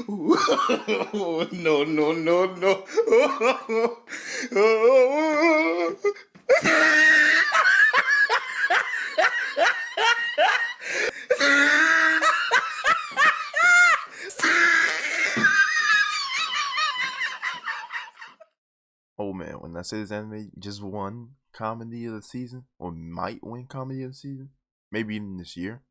No, no, no, no. Oh man, when I say this anime just won comedy of the season, or might win comedy of the season, maybe even this year,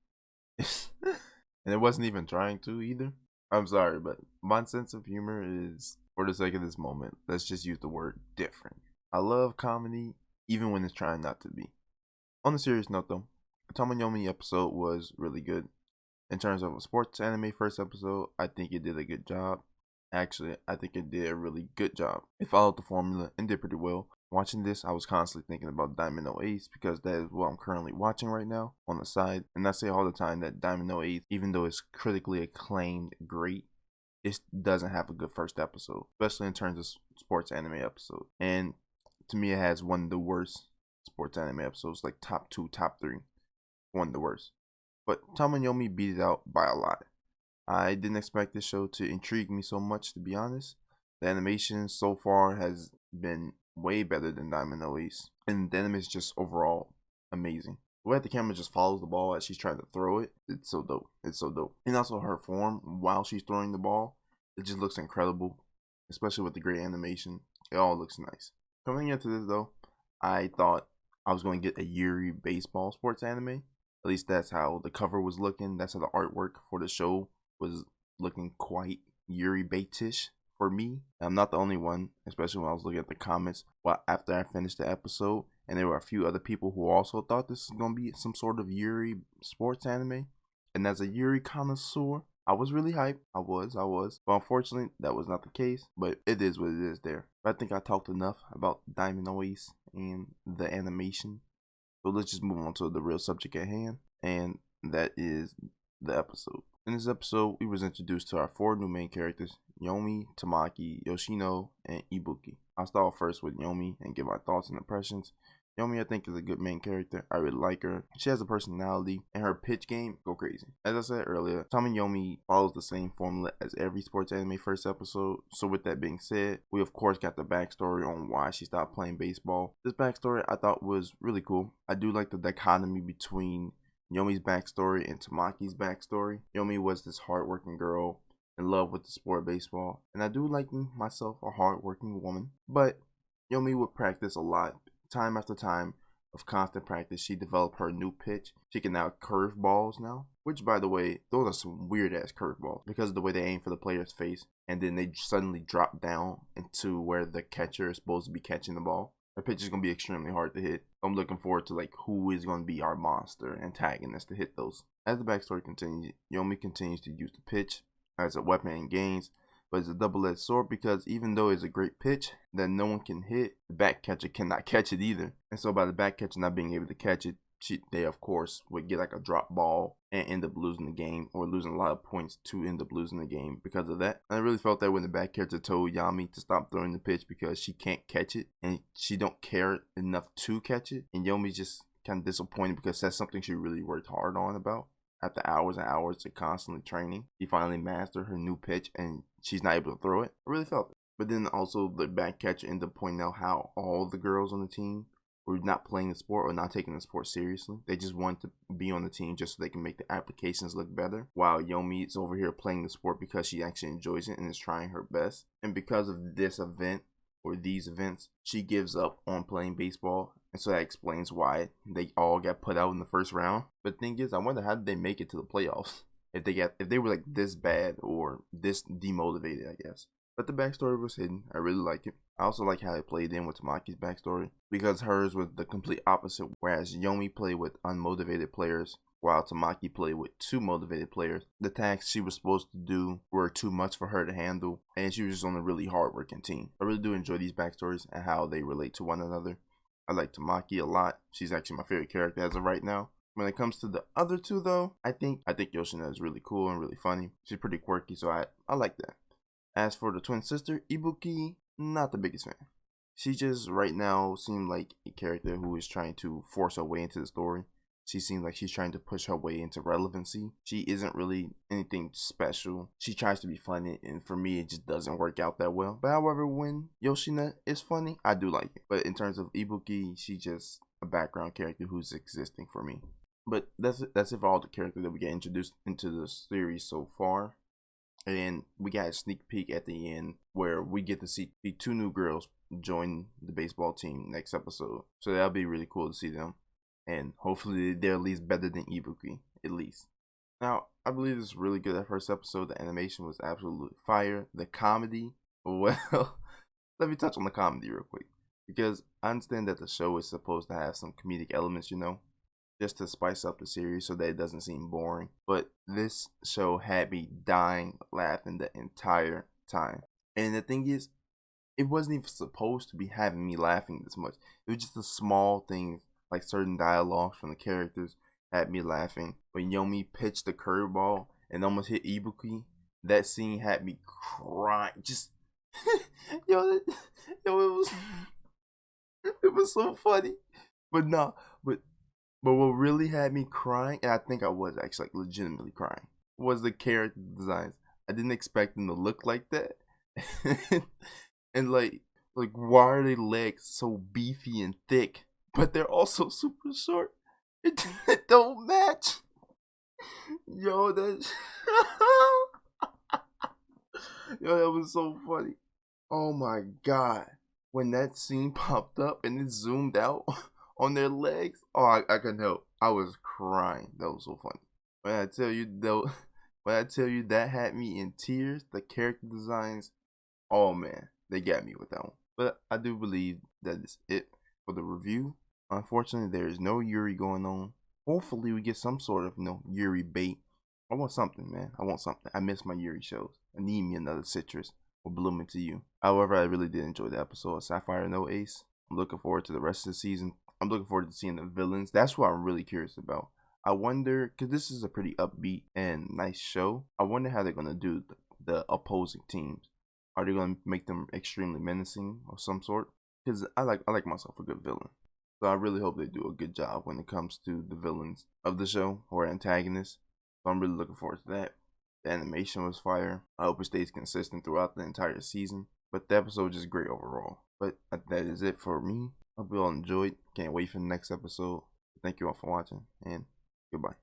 and it wasn't even trying to either. I'm sorry, but my sense of humor is, for the sake of this moment, let's just use the word different. I love comedy, even when it's trying not to be. On a serious note though, the Tamayomi episode was really good. In terms of a sports anime first episode, I think it did a good job. Actually, I think it did a really good job. It followed the formula and did pretty well. Watching this, I was constantly thinking about Diamond No Ace because that is what I'm currently watching right now on the side. And I say all the time that Diamond No Ace, even though it's critically acclaimed great, it doesn't have a good first episode, especially in terms of sports anime episode. And to me, it has one of the worst sports anime episodes, like top two, top three, one of the worst. But Tamayomi beat it out by a lot. I didn't expect this show to intrigue me so much, to be honest. The animation so far has been way better than Diamond Elise, and the anime is just overall amazing. The way the camera just follows the ball as she's trying to throw it, it's so dope. It's so dope. And also her form while she's throwing the ball, it just looks incredible, especially with the great animation. It all looks nice. Coming into this though, I thought I was going to get a Yuri baseball sports anime. At least that's how the cover was looking. That's how the artwork for the show was looking quite Yuri Baitish for me. I'm not the only one, especially when I was looking at the comments after I finished the episode. And there were a few other people who also thought this was going to be some sort of Yuri sports anime. And as a Yuri connoisseur, I was really hyped. I was. But unfortunately, that was not the case. But it is what it is there. But I think I talked enough about Diamond Oasis and the animation. So let's just move on to the real subject at hand. And that is the episode. In this episode, we was introduced to our four new main characters, Yomi, Tamaki, Yoshino, and Ibuki. I'll start off first with Yomi and give my thoughts and impressions. Yomi, I think, is a good main character. I really like her. She has a personality, and her pitch game go crazy. As I said earlier, Tamayomi follows the same formula as every sports anime first episode. So with that being said, we of course got the backstory on why she stopped playing baseball. This backstory I thought was really cool. I do like the dichotomy between Yomi's backstory and Tamaki's backstory. Yomi was this hardworking girl in love with the sport of baseball, and I do like myself a hardworking woman, but Yomi would practice a lot. Time after time of constant practice, she developed her new pitch. She can now curve balls now, which, by the way, those are some weird ass curve balls because of the way they aim for the player's face, and then they suddenly drop down into where the catcher is supposed to be catching the ball. Her pitch is going to be extremely hard to hit. I'm looking forward to like who is going to be our monster antagonist to hit those. As the backstory continues, Yomi continues to use the pitch as a weapon in games, but it's a double-edged sword because even though it's a great pitch that no one can hit, the back catcher cannot catch it either. And so by the back catcher not being able to catch it, they of course would get like a drop ball and end up losing the game, or losing a lot of points to end up losing the game because of that. And I really felt that when the back catcher told Yami to stop throwing the pitch because she can't catch it and she don't care enough to catch it, and Yomi's just kind of disappointed because that's something she really worked hard on about. After hours and hours of constantly training, she finally mastered her new pitch and she's not able to throw it. I really felt it. But then also the back catcher ended up pointing out how all the girls on the team were not playing the sport or not taking the sport seriously. They just wanted to be on the team just so they can make the applications look better. While Yomi is over here playing the sport because she actually enjoys it and is trying her best. And because of this event, or these events, she gives up on playing baseball, and so that explains why they all got put out in the first round. But the thing is, I wonder how did they make it to the playoffs if they were like this bad or this demotivated, I guess. But the backstory was hidden. I really like it. I also like how it played in with Tamaki's backstory because hers was the complete opposite. Whereas Yomi played with unmotivated players, while Tamaki played with two motivated players. The tasks she was supposed to do were too much for her to handle, and she was just on a really hard-working team. I really do enjoy these backstories and how they relate to one another. I like Tamaki a lot. She's actually my favorite character as of right now. When it comes to the other two, though, I think Yoshina is really cool and really funny. She's pretty quirky, so I like that. As for the twin sister, Ibuki, not the biggest fan. She just right now seemed like a character who is trying to force her way into the story. She seems like she's trying to push her way into relevancy. She isn't really anything special. She tries to be funny, and for me, it just doesn't work out that well. But however, when Yoshina is funny, I do like it. But in terms of Ibuki, she's just a background character who's existing for me. But that's it for all the characters that we get introduced into the series so far. And we got a sneak peek at the end where we get to see two new girls join the baseball team next episode. So that'll be really cool to see them. And hopefully they're at least better than Ibuki, at least. Now, I believe this is really good. That first episode, the animation was absolutely fire. The comedy, well, let me touch on the comedy real quick. Because I understand that the show is supposed to have some comedic elements, just to spice up the series so that it doesn't seem boring. But this show had me dying laughing the entire time. And the thing is, it wasn't even supposed to be having me laughing this much. It was just the small things, like certain dialogues from the characters, had me laughing. When Yomi pitched the curveball and almost hit Ibuki, that scene had me crying. Just yo, it was so funny. But no, but what really had me crying, and I think I was actually like legitimately crying, was the character designs. I didn't expect them to look like that. And like why are their legs so beefy and thick, but they're also super short? It don't match. Yo, that yo, that was so funny. Oh my god. When that scene popped up and it zoomed out on their legs, oh, I couldn't help. I was crying. That was so funny. When I tell you though, when I tell you that had me in tears, the character designs, oh man, they got me with that one. But I do believe that is it for the review. Unfortunately, there is no Yuri going on. Hopefully, we get some sort of Yuri bait. I want something, man. I want something. I miss my Yuri shows. I need me another citrus or blooming to you. However, I really did enjoy the episode of Sapphire No Ace. I'm looking forward to the rest of the season. I'm looking forward to seeing the villains. That's what I'm really curious about. I wonder, because this is a pretty upbeat and nice show, I wonder how they're going to do the opposing teams. Are they going to make them extremely menacing of some sort? Because I like myself a good villain. So I really hope they do a good job when it comes to the villains of the show or antagonists. So I'm really looking forward to that. The animation was fire. I hope it stays consistent throughout the entire season. But the episode was just great overall. But that is it for me. Hope you all enjoyed. Can't wait for the next episode. Thank you all for watching, and goodbye.